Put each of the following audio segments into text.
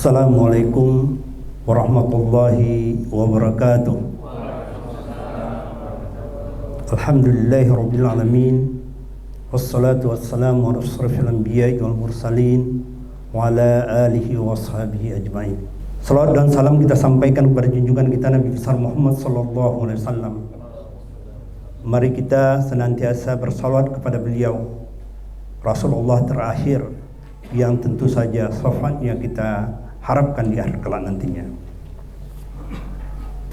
Assalamualaikum warahmatullahi wabarakatuh. Alhamdulillahirabbil alamin. Wassalatu wassalamu ala asyrafil anbiya'i wal mursalin wa ala alihi wa washabihi ajmain. Salawat dan salam kita sampaikan kepada junjungan kita Nabi besar Muhammad sallallahu alaihi wasallam. Mari kita senantiasa bersalawat kepada beliau, Rasulullah terakhir, yang tentu saja syafaatnya kita harapkan di akhir kelak nantinya.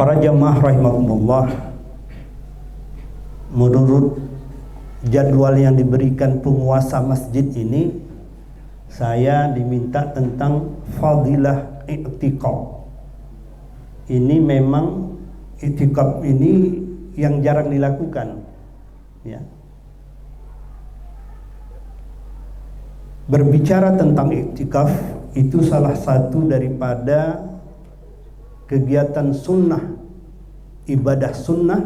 Para jamaah rahimakumullah, menurut jadwal yang diberikan penguasa masjid ini, saya diminta tentang fadilah i'tikaf. Ini memang i'tikaf ini yang jarang dilakukan, ya. Berbicara tentang iktikaf itu salah satu daripada kegiatan sunnah, ibadah sunnah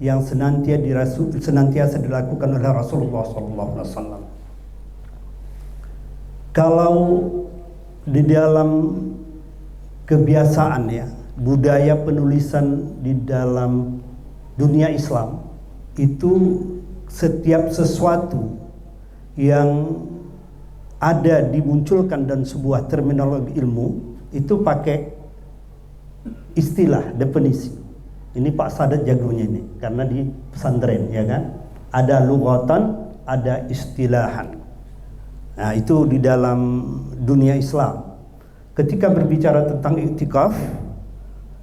yang senantiasa dilakukan oleh Rasulullah SAW. Kalau di dalam kebiasaan, ya, budaya penulisan di dalam dunia Islam itu setiap sesuatu yang ada dimunculkan dan sebuah terminologi ilmu itu pakai istilah, definisi. Ini Pak Sadat jagonya ini karena di pesantren, ya kan, ada lughatan, ada istilahan. Nah, itu di dalam dunia Islam ketika berbicara tentang iktikaf,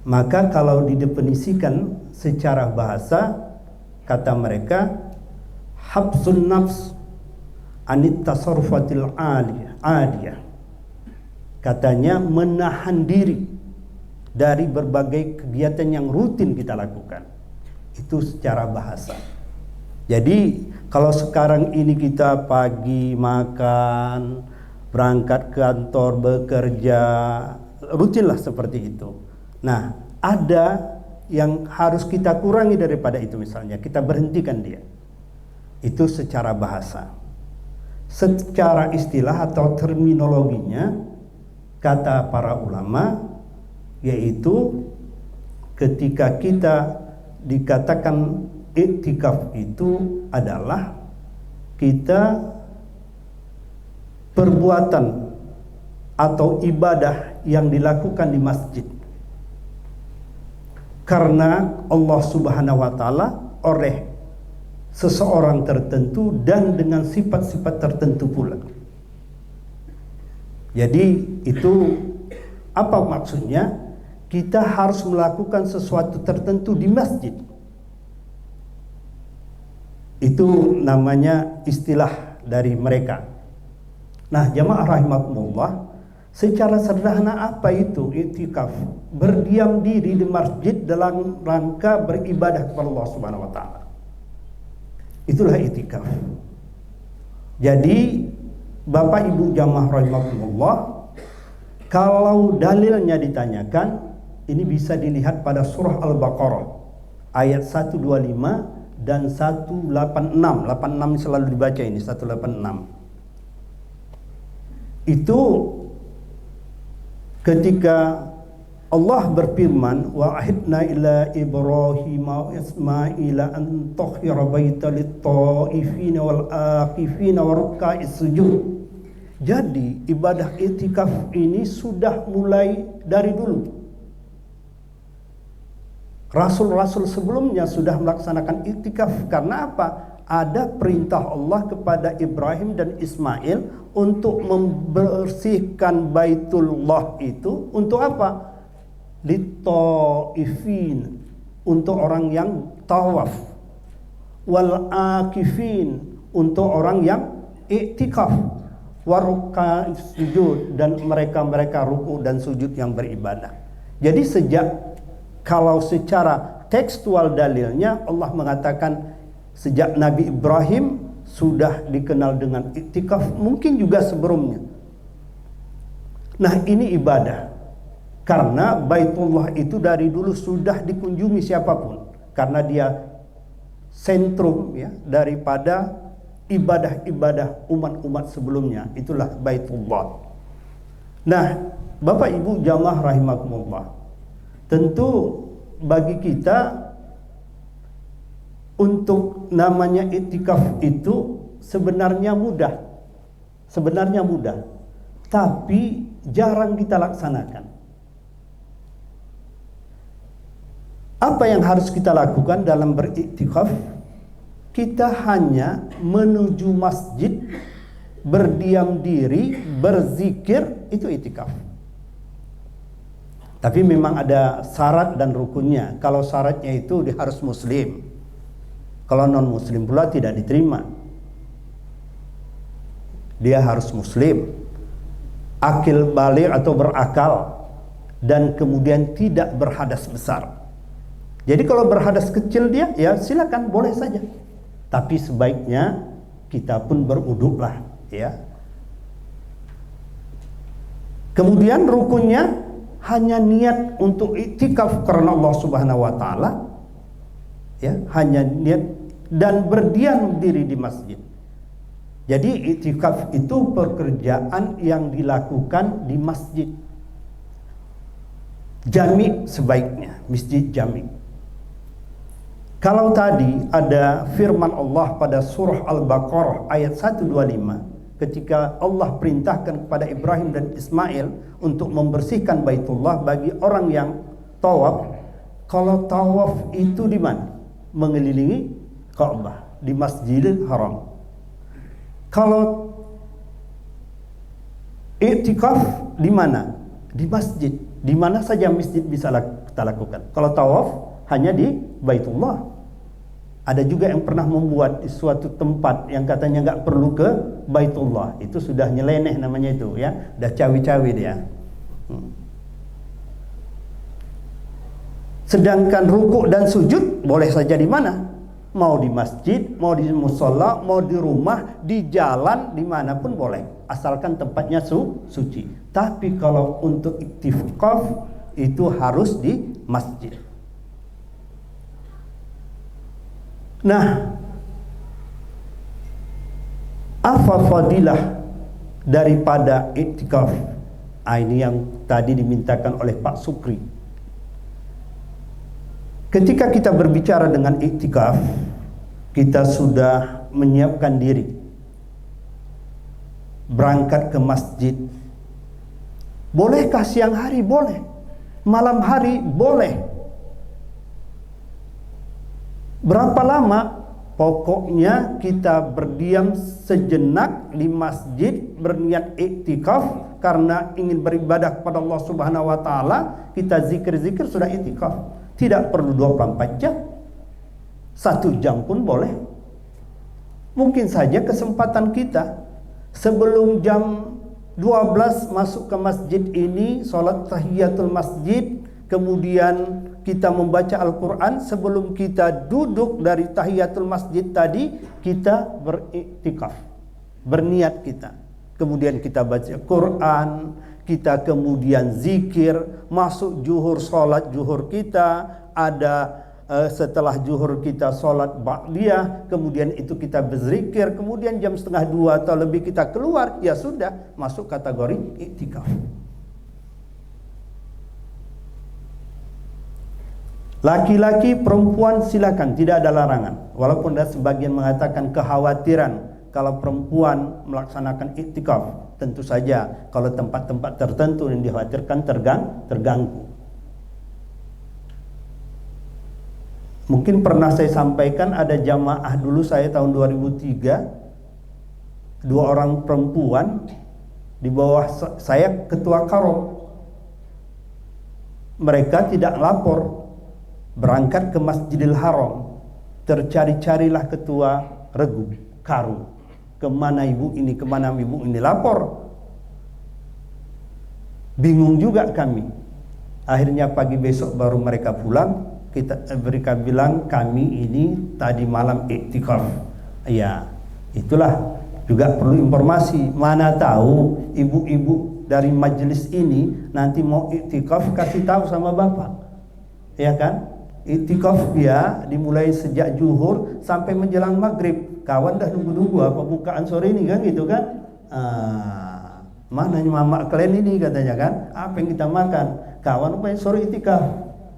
maka kalau didefinisikan secara bahasa, kata mereka habsun nafs anit tasarrufatil aliyah. Katanya menahan diri dari berbagai kegiatan yang rutin kita lakukan. Itu secara bahasa. Jadi kalau sekarang ini kita pagi makan, berangkat ke kantor, bekerja, rutinlah seperti itu. Nah, ada yang harus kita kurangi daripada itu, misalnya kita berhentikan dia. Itu secara bahasa. Secara istilah atau terminologinya, kata para ulama, yaitu ketika kita dikatakan iktikaf itu adalah kita perbuatan atau ibadah yang dilakukan di masjid karena Allah Subhanahu wa taala oleh seseorang tertentu dan dengan sifat-sifat tertentu pula. Jadi itu apa maksudnya? Kita harus melakukan sesuatu tertentu di masjid. Itu namanya istilah dari mereka. Nah, jamaah rahimakumullah, secara sederhana apa itu iktikaf? Berdiam diri di masjid dalam rangka beribadah kepada Allah Subhanahu wa taala. Itulah iktikaf. Jadi Bapak Ibu jamaah rahimakumullah, kalau dalilnya ditanyakan, ini bisa dilihat pada surah Al-Baqarah ayat 125 dan 186. 86 selalu dibaca ini, 186. Itu ketika Allah berfirman, wa ahidna ila Ibrahim wa Ismaila an tahhira baita lit-taifina wal aqifina wa ruk'a'is sujud. Jadi ibadah iktikaf ini sudah mulai dari dulu. Rasul-rasul sebelumnya sudah melaksanakan iktikaf. Karena apa? Ada perintah Allah kepada Ibrahim dan Ismail untuk membersihkan Baitullah itu untuk apa? Lit-taifin, untuk orang yang tawaf, wal akifin, untuk orang yang iktikaf, waruka'is sujud, dan mereka ruku dan sujud yang beribadah. Jadi kalau secara tekstual dalilnya Allah mengatakan sejak Nabi Ibrahim sudah dikenal dengan iktikaf, mungkin juga sebelumnya. Nah, ini ibadah. Karena Baitullah itu dari dulu sudah dikunjungi siapapun, karena dia sentrum, ya, daripada ibadah-ibadah umat-umat sebelumnya. Itulah Baitullah. Nah, Bapak Ibu jamaah rahimakumullah, tentu bagi kita untuk namanya iktikaf itu sebenarnya mudah. Sebenarnya mudah, tapi jarang kita laksanakan. Apa yang harus kita lakukan dalam beriktikaf? Kita hanya menuju masjid, berdiam diri, berzikir, itu iktikaf. Tapi memang ada syarat dan rukunnya. Kalau syaratnya itu dia harus muslim. Kalau non muslim pula tidak diterima. Dia harus muslim, akil baligh atau berakal, dan kemudian tidak berhadas besar. Jadi kalau berhadas kecil dia, ya silakan, boleh saja. Tapi sebaiknya kita pun berwuduklah, ya. Kemudian rukunnya hanya niat untuk iktikaf karena Allah Subhanahu wa taala, ya, hanya niat, dan berdiam diri di masjid. Jadi iktikaf itu pekerjaan yang dilakukan di masjid. Jami sebaiknya, masjid jami. Kalau tadi ada firman Allah pada surah Al-Baqarah ayat 125, ketika Allah perintahkan kepada Ibrahim dan Ismail untuk membersihkan Baitullah bagi orang yang tawaf. Kalau tawaf itu di mana? Mengelilingi Ka'bah, di Masjidil Haram. Kalau iktikaf di mana? Di masjid. Di mana saja masjid bisa kita lakukan. Kalau tawaf hanya di Baitullah. Ada juga yang pernah membuat di suatu tempat yang katanya nggak perlu ke Baitullah. Itu sudah nyeleneh namanya itu, ya. Udah cawi-cawi dia. Sedangkan rukuk dan sujud boleh saja di mana? Mau di masjid, mau di musola, mau di rumah, di jalan, dimanapun boleh. Asalkan tempatnya suci. Tapi kalau untuk iktikaf itu harus di masjid. Nah, apa fadilah daripada iktikaf? Ini yang tadi dimintakan oleh Pak Sukri. Ketika kita berbicara dengan iktikaf, kita sudah menyiapkan diri, berangkat ke masjid. Bolehkah siang hari? Boleh. Malam hari? Boleh. Berapa lama? Pokoknya kita berdiam sejenak di masjid, berniat iktikaf karena ingin beribadah kepada Allah Subhanahu wa taala. Kita zikir-zikir sudah iktikaf. Tidak perlu 24 jam. 1 jam pun boleh. Mungkin saja kesempatan kita sebelum jam 12 masuk ke masjid ini, sholat tahiyatul masjid, kemudian kita membaca Al-Quran. Sebelum kita duduk dari tahiyatul masjid tadi, kita beriktikaf, berniat kita. Kemudian kita baca Quran, kita kemudian zikir, masuk zuhur, sholat zuhur kita, ada setelah zuhur kita sholat ba'diyah, kemudian itu kita berzikir, kemudian jam 1:30 atau lebih kita keluar, ya sudah masuk kategori iktikaf. Laki-laki, perempuan silakan, tidak ada larangan. Walaupun ada sebagian mengatakan kekhawatiran kalau perempuan melaksanakan iktikaf. Tentu saja kalau tempat-tempat tertentu yang dikhawatirkan terganggu. Mungkin pernah saya sampaikan, ada jamaah dulu saya tahun 2003, 2 orang perempuan di bawah saya ketua karom. Mereka tidak lapor, berangkat ke Masjidil Haram, tercari-carilah ketua regu, karu. Kemana ibu ini lapor. Bingung juga kami. Akhirnya pagi besok baru mereka pulang. Mereka bilang kami ini tadi malam iktikaf. Ya, itulah juga perlu informasi. Mana tahu ibu-ibu dari majelis ini nanti mau iktikaf, kasih tahu sama bapak, ya kan? Iktikaf dia dimulai sejak zuhur sampai menjelang maghrib. Kawan dah nunggu-nunggu apa bukaan sore ini kan, gitu kan? Mana mamak kalian ini katanya kan? Apa yang kita makan? Kawan apa yang suruh itikaf,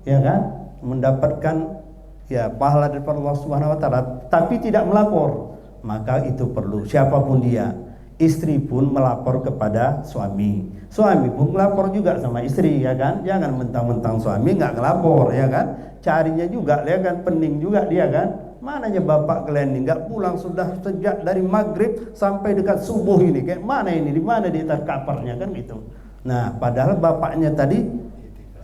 ya kan? Mendapatkan ya pahala dari Allah Subhanahu wa taala, tapi tidak melapor. Maka itu perlu siapapun dia. Istri pun melapor kepada suami. Suami pun melapor juga sama istri, ya kan? Jangan mentang-mentang suami nggak ngelapor, ya kan? Carinya juga, ya kan? Pening juga dia kan? Mananya bapak kalian ini nggak pulang sudah sejak dari maghrib sampai dekat subuh ini, kayak mana ini, di mana di atas kaparnya kan gitu. Nah padahal bapaknya tadi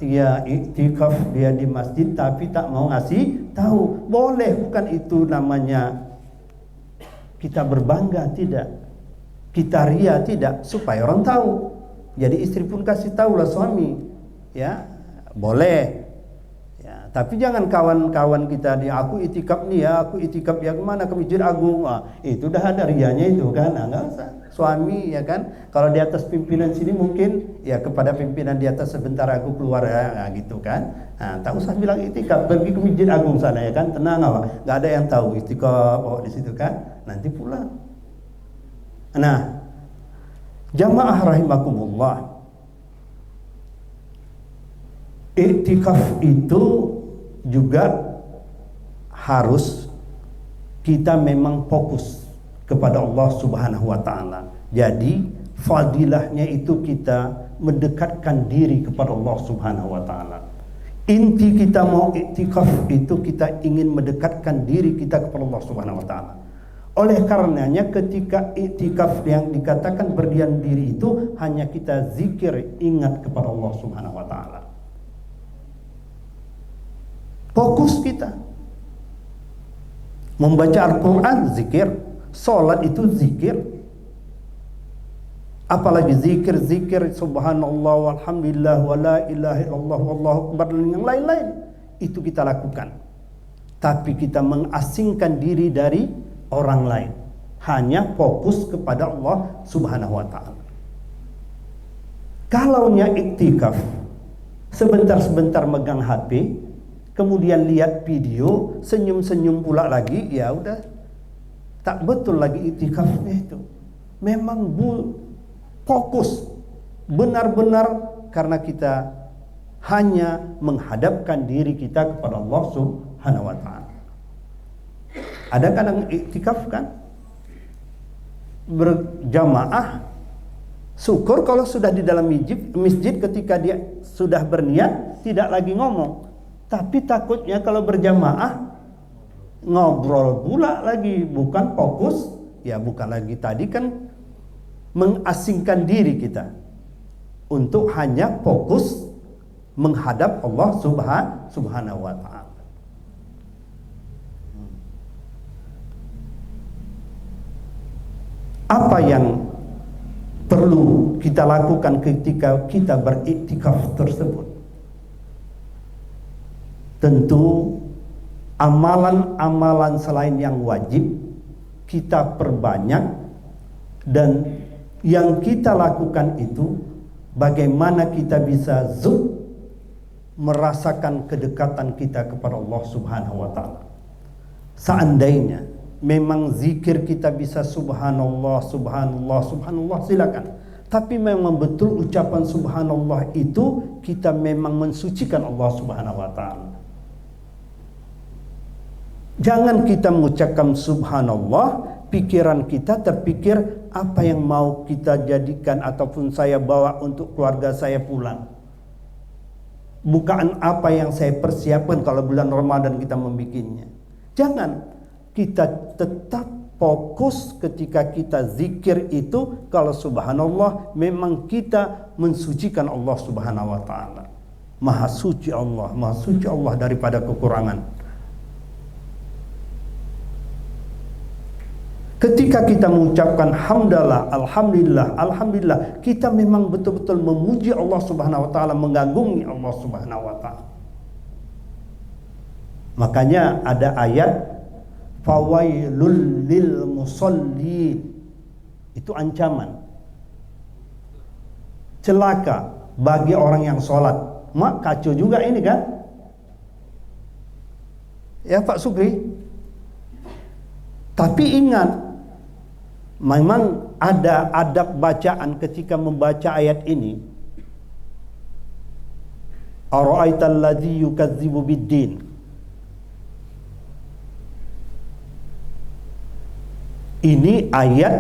ya iktikaf dia di masjid tapi tak mau ngasih tahu. Boleh, bukan itu namanya kita berbangga, tidak, kita ria, tidak, supaya orang tahu. Jadi istri pun kasih tahu lah suami, ya boleh. Tapi jangan kawan-kawan kita di aku itikaf nih ya, aku itikaf ya kemana, ke Masjid Agung. Itu udah ada rianya itu kan, nggak usah. Suami ya kan, kalau di atas pimpinan sini mungkin ya kepada pimpinan di atas sebentar aku keluar ya, gitu kan. Tak usah bilang itikaf, pergi ke Masjid Agung sana ya kan, tenang apa, nggak ada yang tahu itikaf di situ kan, nanti pulang. Nah, jamaah rahimakumullah, iktikaf itu juga harus kita memang fokus kepada Allah Subhanahu wa taala. Jadi fadilahnya itu kita mendekatkan diri kepada Allah Subhanahu wa taala. Inti kita mau iktikaf itu kita ingin mendekatkan diri kita kepada Allah Subhanahu wa taala. Oleh karenanya ketika iktikaf yang dikatakan berdiam diri itu hanya kita zikir, ingat kepada Allah Subhanahu wa taala. Fokus kita membaca Al-Quran, zikir. Salat itu zikir. Apalagi zikir subhanallah walhamdulillah wa la ilaha illallah wallahu akbar dan yang lain-lain. Itu kita lakukan. Tapi kita mengasingkan diri dari orang lain. Hanya fokus kepada Allah Subhanahu wa ta'ala. Kalaunya iktikaf, sebentar-sebentar megang HP, kemudian lihat video, senyum-senyum pula lagi, ya udah tak betul lagi iktikafnya itu. Memang fokus benar-benar karena kita hanya menghadapkan diri kita kepada Allah Subhanahu wa taala. Ada kadang iktikaf kan berjamaah, syukur kalau sudah di dalam masjid ketika dia sudah berniat tidak lagi ngomong. Tapi takutnya kalau berjamaah ngobrol pula lagi, bukan fokus, ya bukan lagi tadi kan mengasingkan diri kita untuk hanya fokus menghadap Allah Subhanahu wa taala. Apa yang perlu kita lakukan ketika kita beriktikaf tersebut? Tentu amalan-amalan selain yang wajib kita perbanyak, dan yang kita lakukan itu bagaimana kita bisa merasakan kedekatan kita kepada Allah Subhanahu wa taala. Seandainya memang zikir kita bisa subhanallah, subhanallah, subhanallah, silakan. Tapi memang betul ucapan subhanallah itu kita memang mensucikan Allah Subhanahu wa taala. Jangan kita mengucapkan subhanallah, pikiran kita terpikir apa yang mau kita jadikan ataupun saya bawa untuk keluarga saya pulang. Bukan apa yang saya persiapkan kalau bulan Ramadan kita membikinnya. Jangan, kita tetap fokus ketika kita zikir itu. Kalau subhanallah memang kita mensucikan Allah Subhanahu wa taala. Maha suci Allah daripada kekurangan. Ketika kita mengucapkan hamdalah, alhamdulillah, alhamdulillah, kita memang betul-betul memuji Allah Subhanahu wa taala, mengagungi Allah Subhanahu wa taala. Makanya ada ayat fawailul lil musallin. Itu ancaman. Celaka bagi orang yang sholat. Mak kacau juga ini kan? Ya Pak Sugri. Tapi ingat, memang ada adab bacaan ketika membaca ayat ini. Ara'aital ladzi yukadzibu biddin. Ini ayat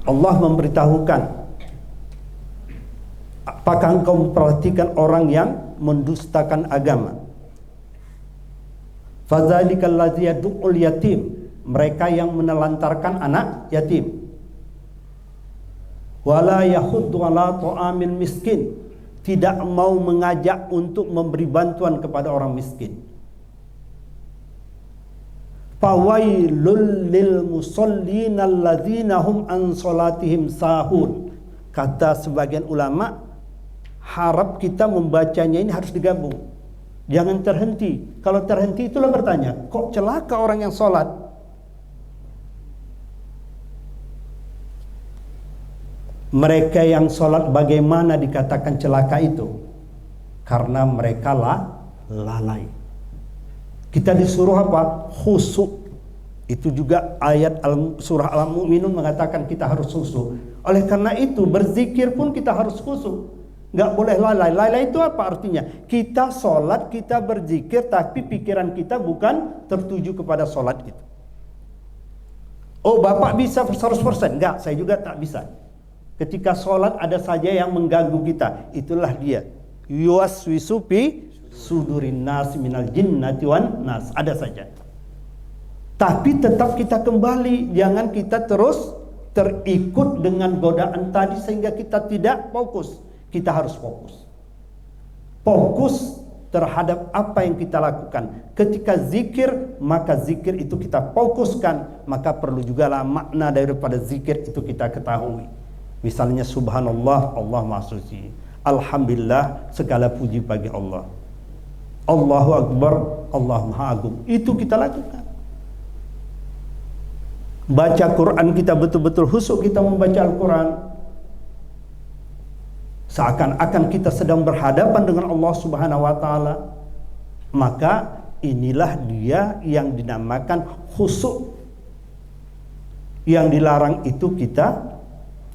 Allah memberitahukan, apakah engkau memperhatikan orang yang mendustakan agama? Fadzalikal ladzi yad'ul yatim, mereka yang menelantarkan anak yatim. Wala yahuddu ala ta'amil miskin, tidak mau mengajak untuk memberi bantuan kepada orang miskin. Fawailul lil musallin alladzina hum an salatihim sahun. Kata sebagian ulama, harap kita membacanya ini harus digabung, jangan terhenti. Kalau terhenti itulah bertanya, kok celaka orang yang sholat? Mereka yang sholat bagaimana dikatakan celaka itu? Karena mereka lalai. Kita disuruh apa? Khusyuk. Itu juga ayat surah Al-Mu'minun mengatakan kita harus khusyuk. Oleh karena itu berzikir pun kita harus khusyuk. Nggak boleh lalai. Lalai itu apa artinya? Kita sholat, kita berzikir, tapi pikiran kita bukan tertuju kepada sholat itu. Oh, Bapak bisa 100%? Enggak, saya juga tak bisa. Ketika sholat ada saja yang mengganggu kita. Itulah dia. Yuwaswisu fi sudurin nas minal jinnati wan nas. Ada saja. Tapi tetap kita kembali. Jangan kita terus terikut dengan godaan tadi sehingga kita tidak fokus. Kita harus fokus. Fokus terhadap apa yang kita lakukan. Ketika zikir, maka zikir itu kita fokuskan. Maka perlu juga lah makna daripada zikir itu kita ketahui. Misalnya subhanallah, Allah Maha Suci. Alhamdulillah, segala puji bagi Allah. Allahu Akbar, Allah Maha Agung. Itu kita lakukan. Baca Quran kita betul-betul khusyuk kita membaca Al-Quran. Seakan-akan kita sedang berhadapan dengan Allah Subhanahu wa taala. Maka inilah dia yang dinamakan khusyuk. Yang dilarang itu kita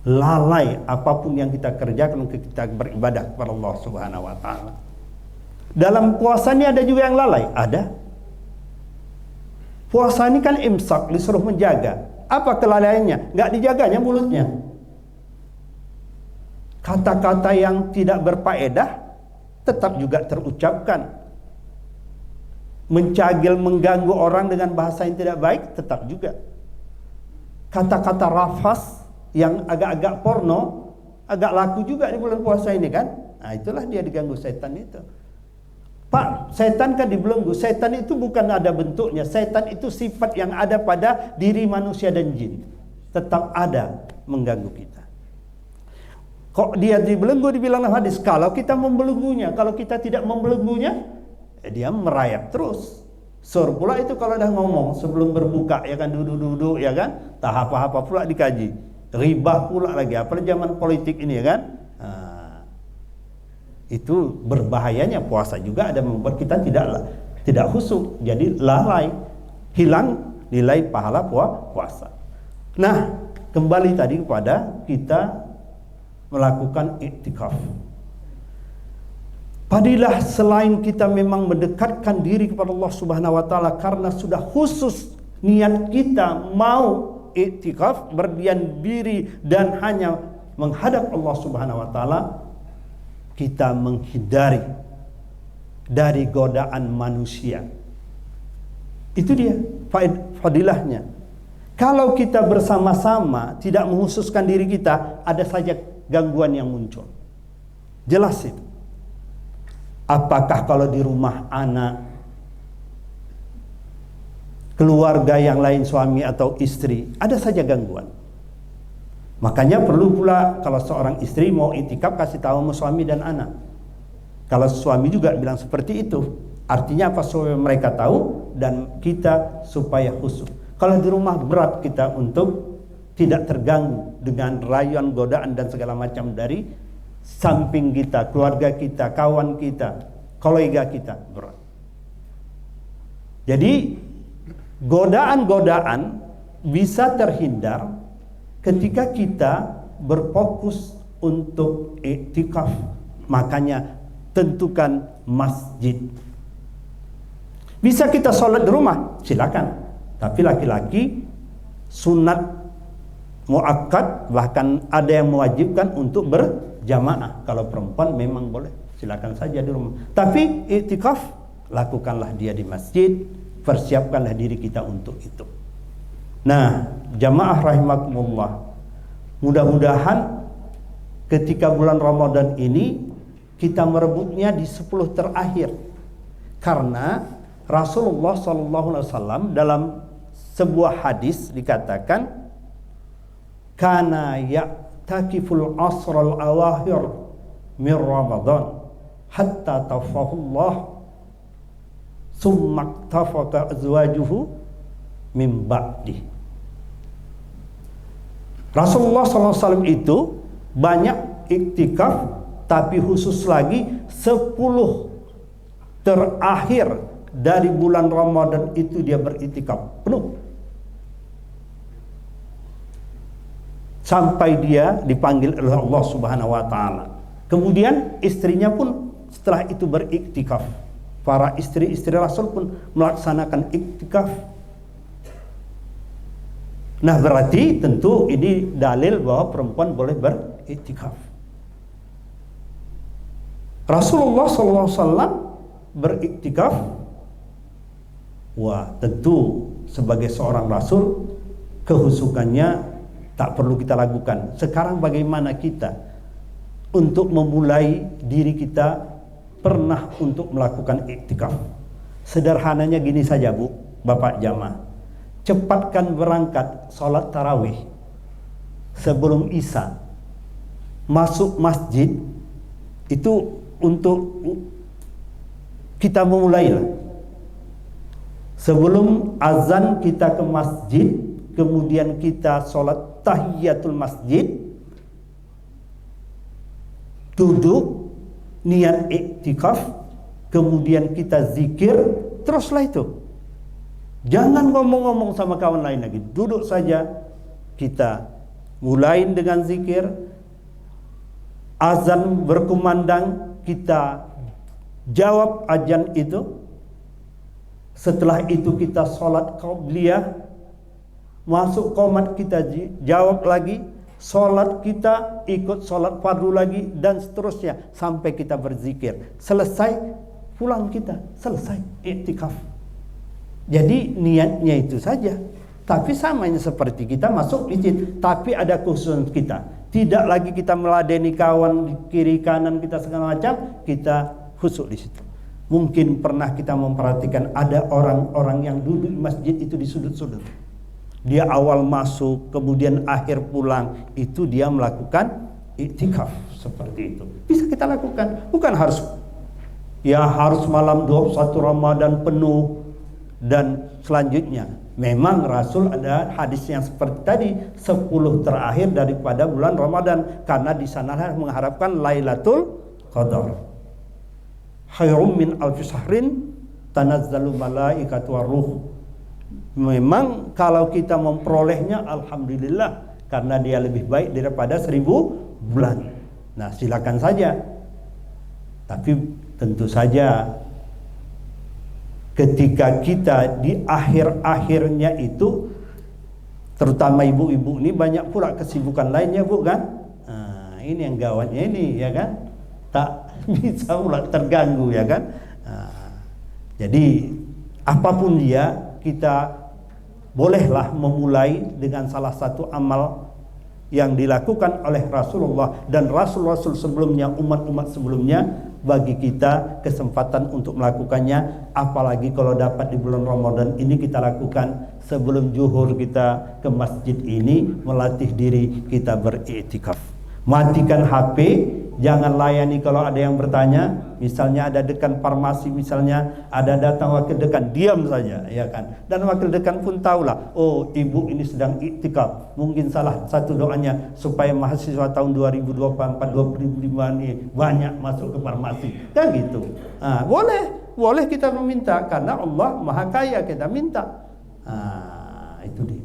lalai apapun yang kita kerjakan kita beribadah kepada Allah Subhanahu wa taala. Dalam puasa ini ada juga yang lalai, ada. Puasa ini kan imsak, disuruh menjaga. Apa kelalaiannya? Enggak dijaganya mulutnya. Kata-kata yang tidak berfaedah tetap juga terucapkan. Mencagil, mengganggu orang dengan bahasa yang tidak baik tetap juga. Kata-kata rafas yang agak-agak porno agak laku juga di bulan puasa ini kan. Nah itulah dia diganggu setan itu. Pak, setan kan dibelenggu. Setan itu bukan ada bentuknya. Setan itu sifat yang ada pada diri manusia dan jin. Tetap ada mengganggu kita. Kok dia dibelenggu dibilang hadis? Kalau kita membelenggunya. Kalau kita tidak membelenggunya, dia merayap terus. Sur pula itu kalau dah ngomong sebelum berbuka ya kan, duduk-duduk ya kan, tak apa-apa pula dikaji. Ribah pula lagi, apalagi zaman politik ini ya kan. Itu berbahayanya. Puasa juga ada membuat kita tidak khusyuk, jadi lalai, hilang nilai pahala puasa. Nah, kembali tadi kepada kita melakukan iktikaf. Padilah selain kita memang mendekatkan diri kepada Allah Subhanahu wa taala karena sudah khusus niat kita mau iktikaf, berdiam diri dan hanya menghadap Allah Subhanahu wa taala, kita menghindari dari godaan manusia. Itu dia fadilahnya. Kalau kita bersama-sama tidak menghususkan diri kita, ada saja gangguan yang muncul. Jelas itu. Apakah kalau di rumah anak, keluarga yang lain, suami atau istri, ada saja gangguan. Makanya perlu pula kalau seorang istri mau iktikaf kasih tahu sama suami dan anak. Kalau suami juga bilang seperti itu, artinya apa? Supaya mereka tahu dan kita supaya khusyuk. Kalau di rumah berat kita untuk tidak terganggu dengan rayuan, godaan dan segala macam dari samping kita, keluarga kita, kawan kita, kolega kita, berat. Jadi godaan-godaan bisa terhindar ketika kita berfokus untuk iktikaf, makanya tentukan masjid. Bisa kita sholat di rumah, silakan. Tapi laki-laki sunat muakkad, bahkan ada yang mewajibkan untuk berjamaah. Kalau perempuan memang boleh, silakan saja di rumah. Tapi iktikaf, lakukanlah dia di masjid, persiapkanlah diri kita untuk itu. Nah, jamaah rahimakumullah, mudah-mudahan ketika bulan Ramadan ini kita merebutnya di 10 terakhir. Karena Rasulullah SAW dalam sebuah hadis dikatakan, kana ya'takiful asral awakhir min Ramadan hatta tafahullah summa tafaka azwajuhu min ba'di. Rasulullah SAW itu banyak iktikaf, tapi khusus lagi 10 terakhir dari bulan Ramadan itu dia beriktikaf penuh. Sampai dia dipanggil oleh Allah Subhanahu wa taala. Kemudian istrinya pun setelah itu beriktikaf. Para istri-istri Rasul pun melaksanakan iktikaf. Nah, berarti tentu ini dalil bahwa perempuan boleh beriktikaf. Rasulullah SAW beriktikaf. Wah, tentu sebagai seorang Rasul kehusukannya tak perlu kita lakukan. Sekarang bagaimana kita untuk memulai diri kita pernah untuk melakukan iktikaf? Sederhananya gini saja, Bu, Bapak jamaah. Cepatkan berangkat sholat tarawih sebelum Isya, masuk masjid. Itu untuk kita memulailah. Sebelum azan kita ke masjid, kemudian kita sholat tahiyatul masjid, duduk niat iktikaf, kemudian kita zikir, teruslah itu. Jangan ngomong-ngomong sama kawan lain lagi, duduk saja. Kita mulai dengan zikir, azan berkumandang, kita jawab azan itu. Setelah itu kita sholat qabliyah, masuk qomat kita jawab lagi, sholat kita ikut sholat fardu lagi, dan seterusnya sampai kita berzikir. Selesai, pulang kita, selesai iktikaf. Jadi niatnya itu saja. Tapi samanya seperti kita masuk masjid, tapi ada khusus kita. Tidak lagi kita meladeni kawan di kiri kanan kita segala macam, kita khusyuk di situ. Mungkin pernah kita memperhatikan ada orang-orang yang duduk di masjid itu di sudut-sudut. Dia awal masuk, kemudian akhir pulang, itu dia melakukan iktikaf seperti itu. Bisa kita lakukan, bukan harus malam 21 Ramadan penuh dan selanjutnya. Memang Rasul ada hadis yang seperti tadi, 10 terakhir daripada bulan Ramadan, karena di sanalah mengharapkan Lailatul Qadar. Khairum min alfi syahrin tanazzalu malaikatu waruh. Memang kalau kita memperolehnya, alhamdulillah, karena dia lebih baik daripada 1000 bulan. Nah, silakan saja. Tapi tentu saja ketika kita di akhir-akhirnya itu, terutama ibu-ibu ini banyak pula kesibukan lainnya, Bu, kan? Nah, ini yang gawatnya ini, ya kan? Tak bisa pula terganggu, ya kan? Nah, jadi apapun dia, kita bolehlah memulai dengan salah satu amal yang dilakukan oleh Rasulullah dan Rasul-Rasul sebelumnya, umat-umat sebelumnya. Bagi kita kesempatan untuk melakukannya, apalagi kalau dapat di bulan Ramadan ini kita lakukan sebelum zuhur kita ke masjid ini, melatih diri kita beriktikaf. Matikan HP, jangan layani kalau ada yang bertanya. Misalnya ada dekan farmasi, misalnya ada datang wakil dekan, diam saja, ya kan? Dan wakil dekan pun tahulah, oh ibu ini sedang iktikaf. Mungkin salah satu doanya supaya mahasiswa tahun 2024-2025 ini banyak masuk ke farmasi, kan gitu. Nah, boleh kita meminta, karena Allah Maha Kaya, kita minta. Itu dia.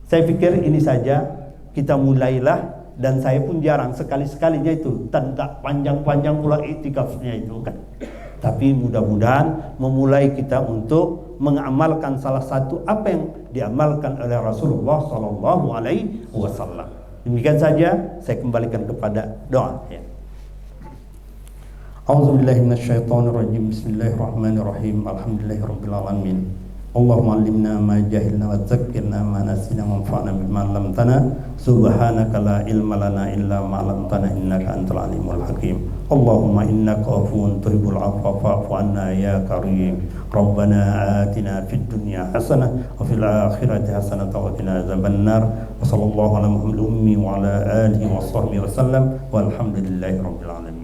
Saya pikir ini saja kita mulailah, dan saya pun jarang, sekali-sekalinya itu, tak panjang-panjang pula iktikafnya itu kan. Tapi mudah-mudahan memulai kita untuk mengamalkan salah satu apa yang diamalkan oleh Rasulullah Sallallahu Alaihi Wasallam. Demikian saja, saya kembalikan kepada doa. Ya. A'udzubillahi minasyaitonirrajim. Bismillahirrahmanirrahim. Alhamdulillahirabbil alamin. Allahumma allimna ma jahilna wa dzakkirna ma nasina wanfa'na bima 'allamtana. Subhanaka la ilma lana illa ma 'allamtana innaka antal alimul hakim. Allahumma innaka afuwun tuhibbul 'afwa fa'fu 'anna ya karim. Rabbana atina fid dunya hasanah wa fil akhirati hasanah wa qina adzabannar. Wa sallallahu ala Muhammadin ummi wa ala alihi wa sahbihi wa sallam. Walhamdulillahi rabbil alamin.